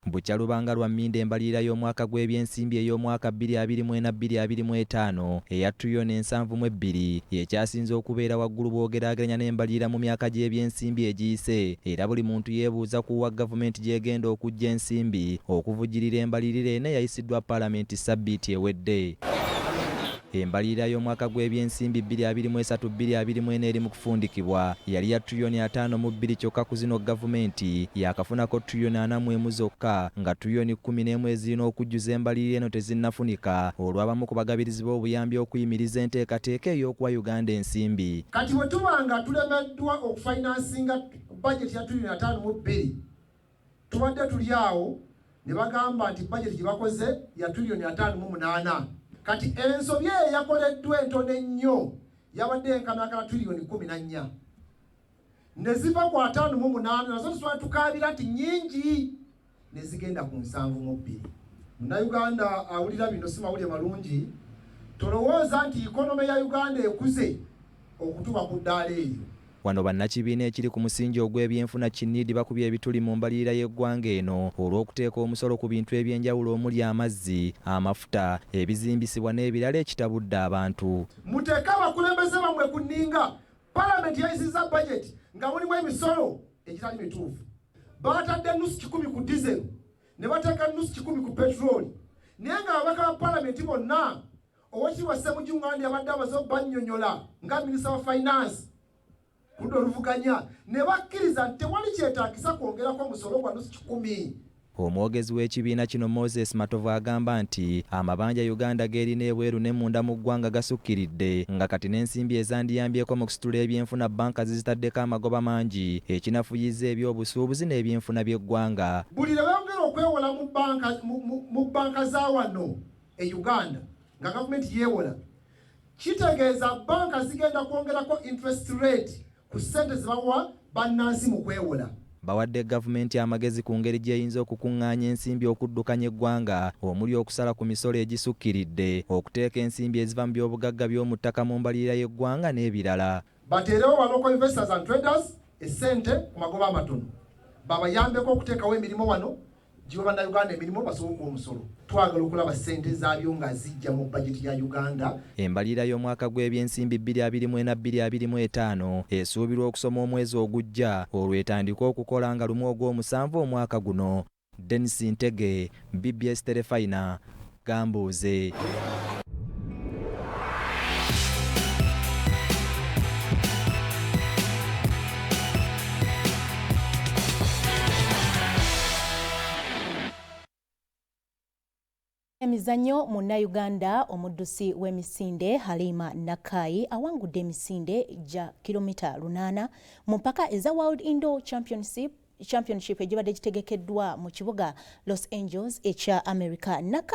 Bukya lwa Mminde embalirira y'omwaka gw'ebyensimbi ey'omwaka 2024-2025 eya trillioni 7.2 y'ekyasinze okubeera waggulu bw'ogeraageranya n'embalirira mu myaka gy'ebyensimbi egiyise, era buli muntu yeebuuza ku wa gavumenti gy'egenda okujja ensimbi okuvujjirira embalirira eno eyayisiddwa Paalamenti Ssabbiiti ewedde. Embalirira y'omwaka gw'ebyensimbi 2023-2024 eri mu kufundikibwa yali ya trillioni 5.2 kyokka ku zino gavumenti yakafunako trillioni 4.1 zokka, nga trillioni 11 ezirina okujjuza embalirira eno tezinnafunika olw'abamu ku bagabirizi b'obuyambi okuyimiriza enteekateeka ey'okuwa Uganda ensimbi. Kati bwe tubanga tulemeddwa okufinansinga bajeti ya trillioni 5.2 tubadde tuli awo ne bagamba nti bajeti gye bakoze ya trillioni 5.8. Kati ensobi eyakoleddwa entono ennyo yabadde enkanakana trillioni 14. Ne ziva ku 5.8 nazo tusobola tukaabira nti nnyingi ne zigenda ku 7.2. Munnayuganda awulira bino si mawulire malungi, tolowooza nti ikonome ya Uganda ekuze okutuba ku ddaala eyo. Wano bannakibiina ekiri ku musingi ogw'ebyenfuna kinniidi bakubye ebituli mu mbalirira y'eggwanga eno olw'okuteeka omusolo ku bintu eby'enjawulo omuli amazzi, amafuta, ebizimbisibwa n'ebirala ekitabudde abantu. Muteeke abakulembeze bammwe ku nninga. Paalamenti yayisizza bajeti nga mulimu emisolo egitali mituufu. Baatadde nusu 10 ku diesel ne bateeka nusu 10 ku petroli, naye nga ababaka ba Paalamenti bonna Oweekitiibwa Ssemujju Ngandi abadde amaze okubanyonnyola nga minisita wa finance kudo oluvuganya ne bakkiriza nti tewali kyetaagisa kwongerako omusolo gwa nusu 10. Omwogezi w'ekibiina kino Moses Matovu agamba nti amabanja Uganda g'erina ebweru ne munda mu ggwanga gasukkiridde, nga kati n'ensimbi ezandiyambyeko mu kusitula ebyenfuna bbanka zizitaddeko amagoba mangi, ekinafuyizza ebyobusuubuzi n'ebyenfuna by'eggwanga. Buli lwe beeyongera okwewola mu bbanka za wano e Uganda nga gavumenti yeewola, kitegeeza bbanka zigenda kwongerako interest rate ku ssente zibawa bannansi mu kwewola. Bawadde gavumenti amagezi ku ngeri gy'eyinza okukuŋŋaanya ensimbi okuddukanya eggwanga, omuli okusala ku misolo egisukkiridde, okuteeka ensimbi eziva mu by'obugagga by'omu ttaka mu mbalirira y'eggwanga n'ebirala. Bateerewo ba local investors and traders essente ku magoba amatono babayambeko okuteekawo emirimu wano giwe bannayuganda emirimu basobola omusolo. Twagala okulaba ssente zaabyo nga zijja mu bajeti ya Uganda. Embalirira y'omwaka gw'ebyensimbi 2024-2025 esuubirwa okusoma omwezi ogujja olwetandika okukola nga 1 Ogw'omusanvu omwaka guno. Dennis Ntege, BBS Terefayina, Gambuuze. Emizannyo munnayuganda omuddusi w'emisinde Halima Nakai awangudde emisinde gya kilomita 8 mu mpaka eza World Indoor Championship egibadde gitegekeddwa mu kibuga Los Angeles ekya America. Nakai